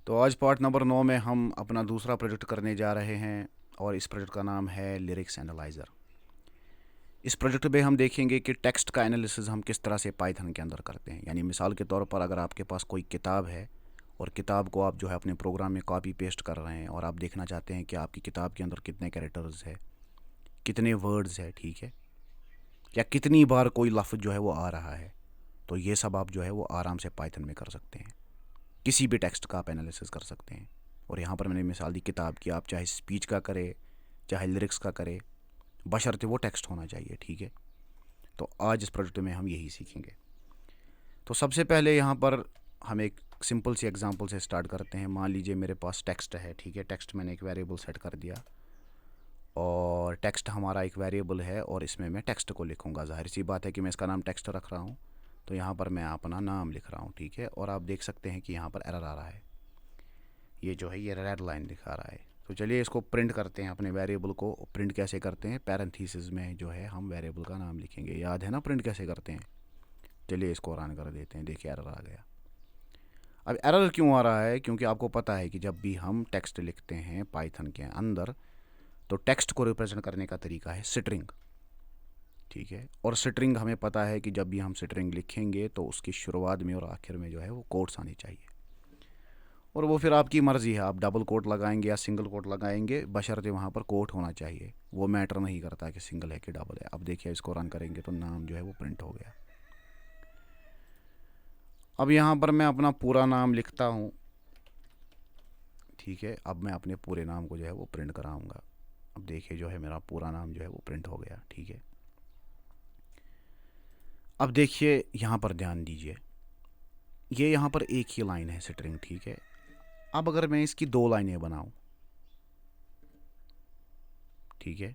तो आज part number 9 में हम अपना दूसरा प्रोजेक्ट करने जा रहे हैं और इस प्रोजेक्ट का नाम है लिरिक्स एनालाइज़र। इस प्रोजेक्ट में हम देखेंगे कि टेक्स्ट का एनालिसिस हम किस तरह से पाइथन के अंदर करते हैं। यानी मिसाल के तौर पर अगर आपके पास कोई किताब है और किताब को आप जो है अपने प्रोग्राम में कॉपी पेस्ट कर रहे हैं और आप देखना चाहते हैं कि आपकी किताब के अंदर कितने कैरेक्टर्स है, कितने वर्ड्स है, ठीक है, या कितनी बार कोई लफ्ज़ जो है वो आ रहा है, तो ये सब आप जो है वो आराम से पाइथन में कर सकते हैं। किसी भी टेक्स्ट का आप एनालिसिस कर सकते हैं। और यहाँ पर मैंने मिसाल दी किताब की, आप चाहे स्पीच का करें चाहे लिरिक्स का करें, बशर्ते वो टेक्स्ट होना चाहिए, ठीक है। तो आज इस प्रोजेक्ट में हम यही सीखेंगे। तो सबसे पहले यहाँ पर हम एक सिंपल सी एग्जांपल से स्टार्ट करते हैं। मान लीजिए मेरे पास टेक्स्ट है, ठीक है। टेक्स्ट मैंने एक वेरिएबल सेट कर दिया और टेक्स्ट हमारा एक वेरिएबल है और इसमें मैं टेक्स्ट को लिखूँगा। जाहिर सी बात है कि मैं इसका नाम टेक्स्ट रख रहा हूँ, तो यहाँ पर मैं अपना नाम लिख रहा हूँ, ठीक है। और आप देख सकते हैं कि यहाँ पर एरर आ रहा है, ये जो है ये रेड लाइन दिखा रहा है। तो चलिए इसको प्रिंट करते हैं। अपने वेरिएबल को प्रिंट कैसे करते हैं, पैरेंथेसिस में जो है हम वेरिएबल का नाम लिखेंगे। याद है ना प्रिंट कैसे करते हैं। चलिए इसको रन कर देते हैं। देखिए एरर आ गया। अब एरर क्यों आ रहा है, क्योंकि आपको पता है कि जब भी हम टेक्स्ट लिखते हैं पाइथन के अंदर, तो टेक्स्ट को रिप्रेजेंट करने का तरीका है स्ट्रिंग, ठीक है। और स्ट्रिंग हमें पता है कि जब भी हम स्ट्रिंग लिखेंगे तो उसकी शुरुआत में और आखिर में जो है वो कोट्स आनी चाहिए। और वो फिर आपकी मर्ज़ी है, आप डबल कोट लगाएंगे या सिंगल कोट लगाएंगे, बशर्ते वहाँ पर कोट होना चाहिए। वो मैटर नहीं करता कि सिंगल है कि डबल है। अब देखिए इसको रन करेंगे तो नाम जो है वो प्रिंट हो गया। अब यहाँ पर मैं अपना पूरा नाम लिखता हूँ, ठीक है। अब मैं अपने पूरे नाम को जो है वो प्रिंट कराऊँगा। अब देखिए जो है मेरा पूरा नाम जो है वो प्रिंट हो गया, ठीक है। अब देखिए यहाँ पर ध्यान दीजिए, ये यहाँ पर एक ही लाइन है स्ट्रिंग, ठीक है। अब अगर मैं इसकी दो लाइनें बनाऊँ, ठीक है,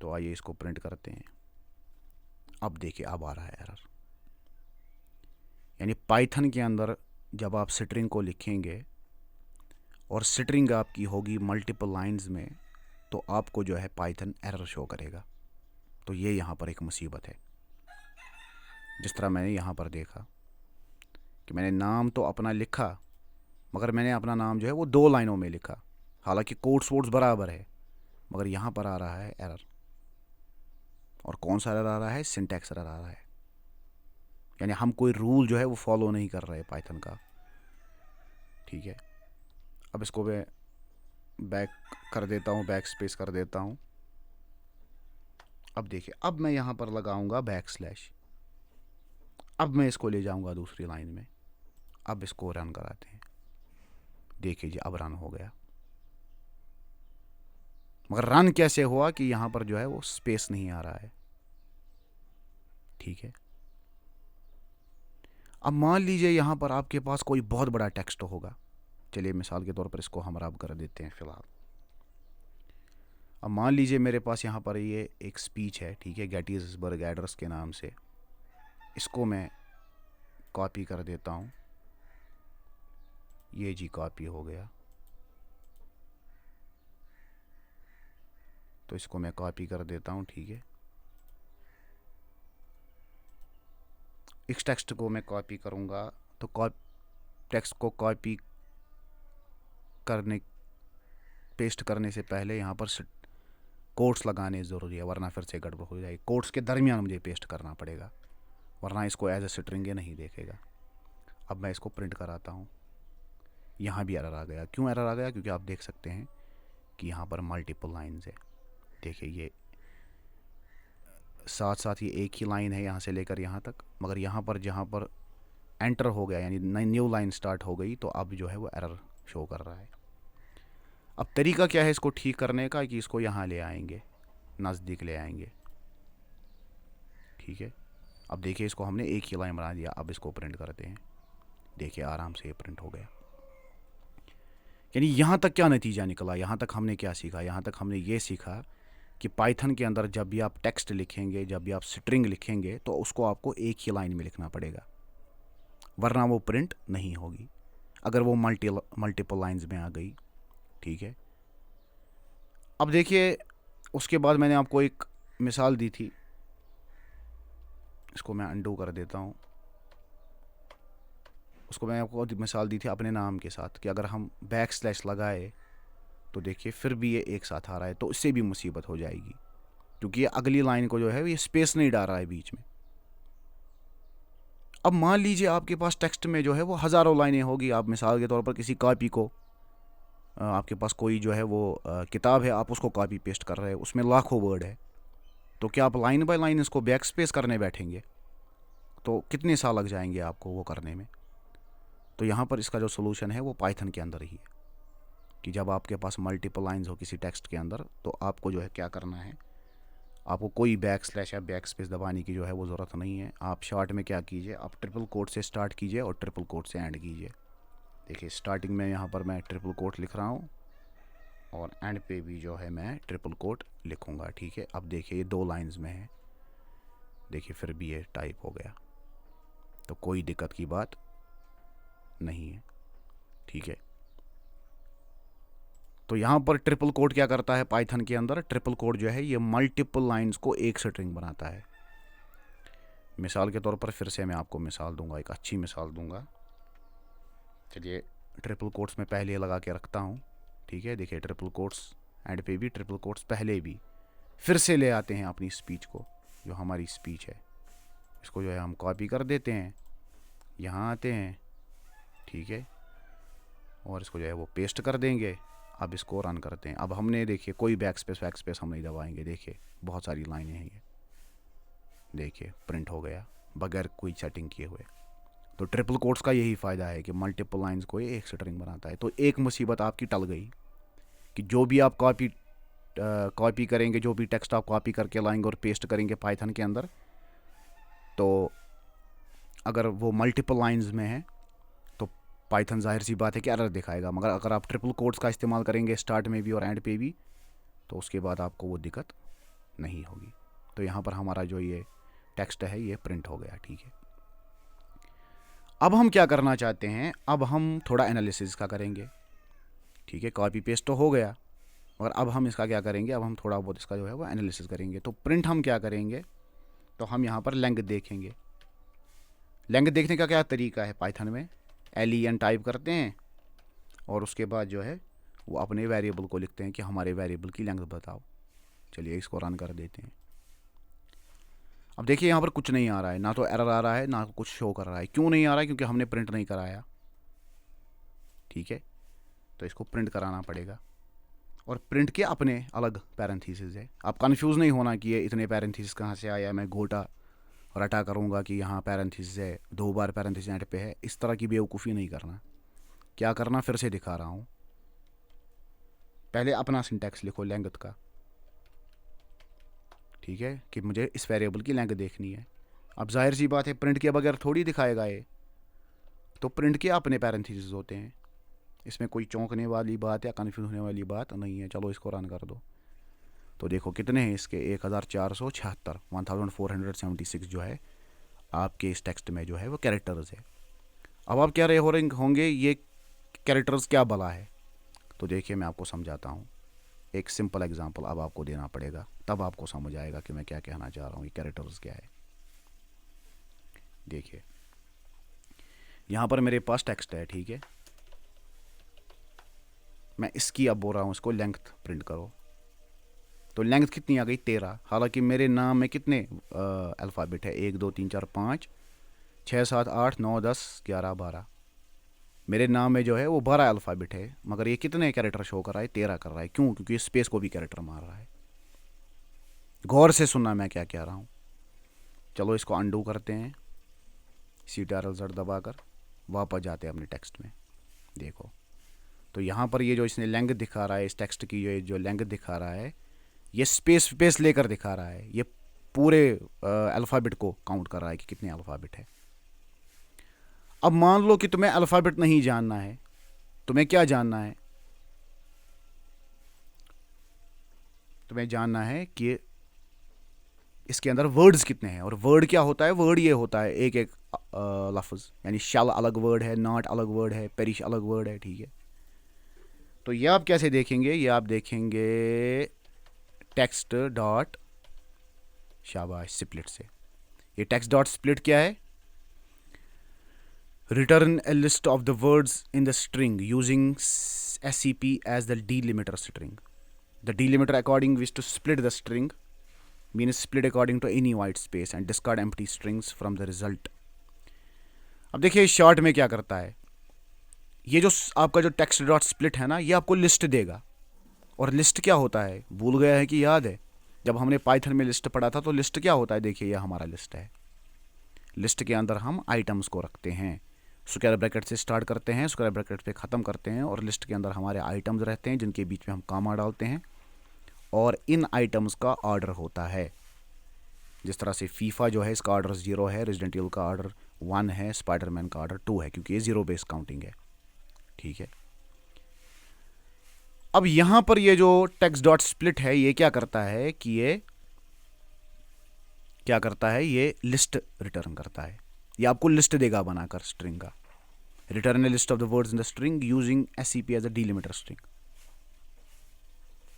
तो आइए इसको प्रिंट करते हैं। अब देखिए अब आ रहा है एरर। यानी पाइथन के अंदर जब आप स्ट्रिंग को लिखेंगे और स्ट्रिंग आपकी होगी मल्टीपल लाइंस में, तो आपको जो है पाइथन एरर शो करेगा। तो ये यहाँ पर एक मुसीबत है। जिस तरह मैंने यहाँ पर देखा कि मैंने नाम तो अपना लिखा, मगर मैंने अपना नाम जो है वो दो लाइनों में लिखा, हालांकि कोट्स वोट्स बराबर है, मगर यहाँ पर आ रहा है एरर। और कौन सा एरर आ रहा है, सिंटैक्स एरर आ रहा है। यानी हम कोई रूल जो है वो फॉलो नहीं कर रहे पाइथन का, ठीक है। अब इसको मैं बैक कर देता हूँ, बैक स्पेस कर देता हूँ। अब देखिए अब मैं यहाँ पर लगाऊंगा बैक स्लैश। अब मैं इसको ले जाऊंगा दूसरी लाइन में। अब इसको रन कराते हैं। देखिए जी अब रन हो गया। मगर रन कैसे हुआ कि यहाँ पर जो है वो स्पेस नहीं आ रहा है, ठीक है। अब मान लीजिए यहाँ पर आपके पास कोई बहुत बड़ा टेक्स्ट होगा। चलिए मिसाल के तौर पर इसको हम रब कर देते हैं फ़िलहाल। अब मान लीजिए मेरे पास यहाँ पर ये एक स्पीच है, ठीक है, गेटिसबर्ग एड्रेस के नाम से। इसको मैं कॉपी कर देता हूँ। ये जी कॉपी हो गया। तो इसको मैं कॉपी कर देता हूँ, ठीक है। इस टेक्स्ट को मैं कॉपी करूँगा तो टेक्स्ट को कॉपी करने पेस्ट करने से पहले यहाँ पर कोट्स लगाने ज़रूरी है, वरना फिर से गड़बड़ हो जाएगी। कोट्स के दरमियान मुझे पेस्ट करना पड़ेगा, वरना इसको एज ए स्ट्रिंग नहीं देखेगा। अब मैं इसको प्रिंट कराता हूँ। यहाँ भी एरर आ गया। क्यों एरर आ गया, क्योंकि आप देख सकते हैं कि यहाँ पर मल्टीपल लाइंस है। देखिए ये साथ साथ ये एक ही लाइन है यहाँ से लेकर यहाँ तक, मगर यहाँ पर जहाँ पर एंटर हो गया यानी न्यू लाइन स्टार्ट हो गई, तो अब जो है वो एरर शो कर रहा है। अब तरीका क्या है इसको ठीक करने का, कि इसको यहाँ ले आएंगे, नज़दीक ले आएंगे, ठीक है। अब देखिए इसको हमने एक ही लाइन बना दिया। अब इसको प्रिंट करते हैं। देखिए आराम से ये प्रिंट हो गया। यानी यहाँ तक क्या नतीजा निकला, यहाँ तक हमने क्या सीखा, यहाँ तक हमने ये सीखा कि पाइथन के अंदर जब भी आप टेक्स्ट लिखेंगे, जब भी आप स्ट्रिंग लिखेंगे, तो उसको आपको एक ही लाइन में लिखना पड़ेगा, वरना वो प्रिंट नहीं होगी। अगर वो मल्टीपल लाइंस में आ गई, ठीक है। अब देखिए उसके बाद मैंने आपको एक मिसाल दी थी। इसको मैं अंडू कर देता हूँ। उसको मैं आपको मिसाल दी थी अपने नाम के साथ कि अगर हम बैक स्लैश लगाए तो देखिए फिर भी ये एक साथ आ रहा है, तो इससे भी मुसीबत हो जाएगी, क्योंकि ये अगली लाइन को जो है ये स्पेस नहीं डाल रहा है बीच में। अब मान लीजिए आपके पास टेक्स्ट में जो है वो हज़ारों लाइनें होगी। आप मिसाल के तौर पर किसी कॉपी को, आपके पास कोई जो है वो किताब है, आप उसको कॉपी पेस्ट कर रहे हैं, उसमें लाखों वर्ड है, तो क्या आप लाइन बाय लाइन इसको बैक स्पेस करने बैठेंगे? तो कितने साल लग जाएंगे आपको वो करने में? तो यहाँ पर इसका जो सोल्यूशन है वो पाइथन के अंदर ही है, कि जब आपके पास मल्टीपल लाइंस हो किसी टेक्स्ट के अंदर, तो आपको जो है क्या करना है, आपको कोई बैक स्लैश या बैक स्पेस दबाने की जो है वो ज़रूरत नहीं है। आप शॉर्ट में क्या कीजिए, आप ट्रिपल कोट से स्टार्ट कीजिए और ट्रिपल कोट से एंड कीजिए। देखिए स्टार्टिंग में यहाँ पर मैं ट्रिपल कोट लिख रहा हूँ और एंड पे भी जो है मैं ट्रिपल कोट लिखूँगा, ठीक है। अब देखिए ये 2 लाइंस में है, देखिए फिर भी ये टाइप हो गया, तो कोई दिक्कत की बात नहीं है, ठीक है। तो यहाँ पर ट्रिपल कोट क्या करता है पाइथन के अंदर, ट्रिपल कोट जो है ये मल्टीपल लाइंस को एक स्ट्रिंग बनाता है। मिसाल के तौर पर फिर से मैं आपको मिसाल दूंगा, एक अच्छी मिसाल दूंगा। चलिए ट्रिपल कोट्स में पहले लगा के रखता हूँ, ठीक है। देखिए ट्रिपल कोट्स एंड पे भी, ट्रिपल कोट्स पहले भी। फिर से ले आते हैं अपनी स्पीच को, जो हमारी स्पीच है, इसको जो है हम कॉपी कर देते हैं, यहाँ आते हैं, ठीक है, और इसको जो है वो पेस्ट कर देंगे। अब इसको रन करते हैं। अब हमने देखिए कोई बैक स्पेस हम नहीं दबाएंगे, देखिए बहुत सारी लाइनें हैं ये, देखिए प्रिंट हो गया बगैर कोई सेटिंग किए हुए। तो ट्रिपल कोट्स का यही फ़ायदा है कि मल्टीपल लाइंस को ये एक स्ट्रिंग बनाता है। तो एक मुसीबत आपकी टल गई कि जो भी आप कॉपी करेंगे, जो भी टेक्स्ट आप कॉपी करके लाएंगे और पेस्ट करेंगे पाइथन के अंदर, तो अगर वो मल्टीपल लाइंस में है तो पाइथन जाहिर सी बात है कि एरर दिखाएगा। मगर अगर आप ट्रिपल कोट्स का इस्तेमाल करेंगे स्टार्ट में भी और एंड पे भी, तो उसके बाद आपको वो दिक्कत नहीं होगी। तो यहाँ पर हमारा जो ये टेक्स्ट है ये प्रिंट हो गया, ठीक है। अब हम क्या करना चाहते हैं, अब हम थोड़ा एनालिसिस का करेंगे, ठीक है। कॉपी पेस्ट तो हो गया, और अब हम इसका क्या करेंगे, अब हम थोड़ा बहुत इसका जो है वो एनालिसिस करेंगे। तो प्रिंट हम क्या करेंगे, तो हम यहाँ पर लेंथ देखेंगे। लेंथ देखने का क्या तरीका है, पाइथन में len टाइप करते हैं और उसके बाद जो है वो अपने वेरिएबल को लिखते हैं कि हमारे वेरिएबल की लेंथ बताओ। चलिए इसको रन कर देते हैं। अब देखिए यहाँ पर कुछ नहीं आ रहा है, ना तो एरर आ रहा है ना कुछ शो कर रहा है। क्यों नहीं आ रहा है? क्योंकि हमने प्रिंट नहीं कराया, ठीक है। तो इसको प्रिंट कराना पड़ेगा, और प्रिंट के अपने अलग पैरेंथेसिस है। आप कंफ्यूज नहीं होना कि ये इतने पैरेंथेसिस कहाँ से आया, मैं गोटा रटा करूँगा कि यहाँ पैरेंथेसिस है, 2 बार पैरेंथेसिस एंड पे है। इस तरह की बेवकूफ़ी नहीं करना। क्या करना, फिर से दिखा रहा हूँ। पहले अपना सिंटैक्स लिखो लेंथ का, ठीक है, कि मुझे इस वेरिएबल की लेंथ देखनी है। अब जाहिर सी बात है प्रिंट के बगैर थोड़ी दिखाएगा ये, तो प्रिंट के अपने पैरेंथेसिस होते हैं। इसमें कोई चौंकने वाली बात या कन्फ्यूज होने वाली बात नहीं है। चलो इसको रन कर दो, तो देखो कितने हैं इसके, 1476, 1476 जो है आपके इस टेक्स्ट में जो है वो कैरेक्टर्स है। अब आप क्या रहे होंगे ये कैरेक्टर्स क्या भला है, तो देखिए मैं आपको समझाता हूँ। एक सिंपल एग्जांपल अब आपको देना पड़ेगा, तब आपको समझ आएगा कि मैं क्या कहना चाह रहा हूँ, ये कैरेक्टर्स क्या है। देखिए यहाँ पर मेरे पास टेक्स्ट है, ठीक है। मैं इसकी अब बोल रहा हूँ इसको लेंथ प्रिंट करो, तो लेंथ कितनी आ गई, 13। हालांकि मेरे नाम में कितने अल्फ़ाबेट है, 1 2 3 4 5 6 7 8 9 10 11 12। मेरे नाम में जो है वो 12 अल्फ़ाबेट है, मगर ये कितने कैरेक्टर शो कर रहा है, 13 कर रहा है। क्यों? क्योंकि स्पेस को भी कैरेक्टर मार रहा है। गौर से सुनना मैं क्या कह रहा हूँ। चलो इसको अंडू करते हैं, CTRL-Z दबाकर वापस जाते हैं अपने टेक्स्ट में। देखो तो यहाँ पर ये जो इसने लेंथ दिखा रहा है, इस टेक्स्ट की जो लेंथ दिखा रहा है, ये स्पेस लेकर दिखा रहा है। ये पूरे अल्फ़ाबेट को काउंट कर रहा है कि कितने अल्फ़ाबेट है। अब मान लो कि तुम्हें अल्फ़ाबेट नहीं जानना है, तुम्हें क्या जानना है, तुम्हें जानना है कि इसके अंदर वर्ड्स कितने हैं। और वर्ड क्या होता है, वर्ड ये होता है एक एक लफ्ज़, यानी शल अलग वर्ड है, नॉट अलग वर्ड है, पेरिश अलग वर्ड है, ठीक है। तो ये आप कैसे देखेंगे, ये आप देखेंगे टेक्स्ट डॉट, शाबाश, स्प्लिट से। ये टेक्स्ट डॉट स्प्लिट क्या है, Return a list of the words in the string using SCP as the delimiter string. The delimiter according which to split the string means split according to any white space and discard empty strings from the result. अब देखिए short में क्या करता है, ये जो आपका जो टेक्स्ट डॉट स्प्लिट है ना, ये आपको लिस्ट देगा। और लिस्ट क्या होता है, भूल गया है कि याद है? जब हमने पाइथन में लिस्ट पढ़ा था तो लिस्ट क्या होता है, देखिए ये हमारा लिस्ट है। लिस्ट के अंदर हम आइटम्स को रखते हैं, स्क्वायर ब्रैकेट से स्टार्ट करते हैं, स्क्वायर ब्रैकेट पे ख़त्म करते हैं, और लिस्ट के अंदर हमारे आइटम्स रहते हैं जिनके बीच में हम कामा डालते हैं, और इन आइटम्स का ऑर्डर होता है। जिस तरह से फीफा जो है इसका ऑर्डर 0 है, रेजिडेंट ईविल का ऑर्डर 1 है, स्पाइडरमैन का ऑर्डर 2 है, क्योंकि ये 0 बेस काउंटिंग है। ठीक है, अब यहां पर ये जो टेक्स्ट डॉट स्प्लिट है ये क्या करता है कि ये लिस्ट रिटर्न करता है। ये आपको लिस्ट देगा बनाकर स्ट्रिंग का। Return a list of the words in the string using SCP as a delimiter string.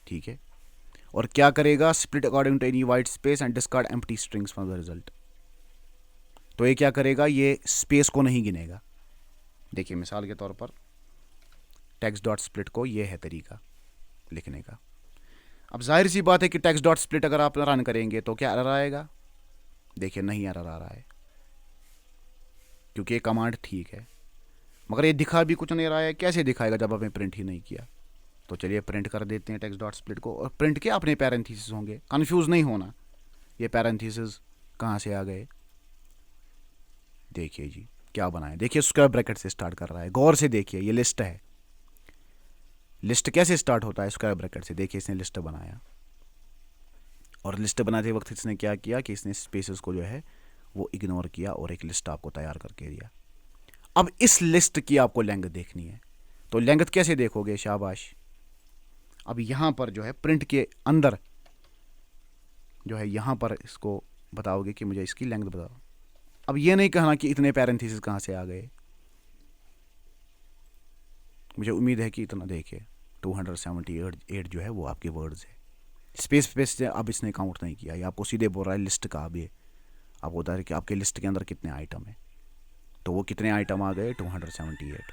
ठीक है, और क्या करेगा, split according to any white space and discard empty strings from the result. तो ये क्या करेगा, ये स्पेस को नहीं गिनेगा। देखिए मिसाल के तौर पर टेक्स्ट डॉट स्प्लिट को ये है तरीका लिखने का। अब जाहिर सी बात है कि टेक्स्ट डॉट स्प्लिट अगर आप रन करेंगे तो क्या एरर आएगा, देखिए नहीं एरर आ रहा है, क्योंकि ये कमांड ठीक है, मगर ये दिखा भी कुछ नहीं रहा है। कैसे दिखाएगा जब आपने प्रिंट ही नहीं किया? तो चलिए प्रिंट कर देते हैं टेक्स्ट डॉट स्प्लिट को, और प्रिंट के अपने पैरेंथेसिस होंगे, कंफ्यूज नहीं होना ये पैरेंथेसिस कहाँ से आ गए। देखिए जी क्या बनाए, देखिए स्क्वायर ब्रैकेट से स्टार्ट कर रहा है, गौर से देखिए, ये लिस्ट है। लिस्ट कैसे स्टार्ट होता है, स्क्वायर ब्रैकेट से। देखिए इसने लिस्ट बनाया, और लिस्ट बनाते वक्त इसने क्या किया कि इसने स्पेसेस को जो है वो इग्नोर किया और एक लिस्ट आपको तैयार करके दिया। अब इस लिस्ट की आपको लेंथ देखनी है, तो लेंथ कैसे देखोगे, शाबाश। अब यहां पर जो है प्रिंट के अंदर जो है यहां पर इसको बताओगे कि मुझे इसकी लेंथ बताओ। अब ये नहीं कहना कि इतने पैरेंथेसिस कहां से आ गए, मुझे उम्मीद है कि इतना देखिए 278 जो है वो आपके वर्ड्स है। स्पेस से अब इसने काउंट नहीं किया, ये आपको सीधे बोल रहा है लिस्ट का। अब ये आपको बता रहे कि आपके लिस्ट के अंदर कितने आइटम है, तो वो कितने आइटम आ गए, 278।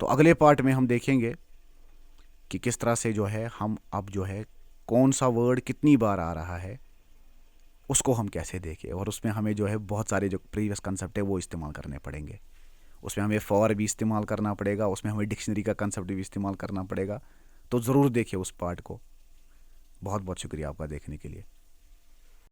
तो अगले पार्ट में हम देखेंगे कि किस तरह से जो है हम अब जो है कौन सा वर्ड कितनी बार आ रहा है उसको हम कैसे देखें, और उसमें हमें जो है बहुत सारे जो प्रीवियस कंसेप्ट है वो इस्तेमाल करने पड़ेंगे। उसमें हमें फॉर भी इस्तेमाल करना पड़ेगा, उसमें हमें डिक्शनरी का कंसेप्ट भी इस्तेमाल करना पड़ेगा। तो ज़रूर देखिए उस पार्ट को। बहुत बहुत शुक्रिया आपका देखने के लिए।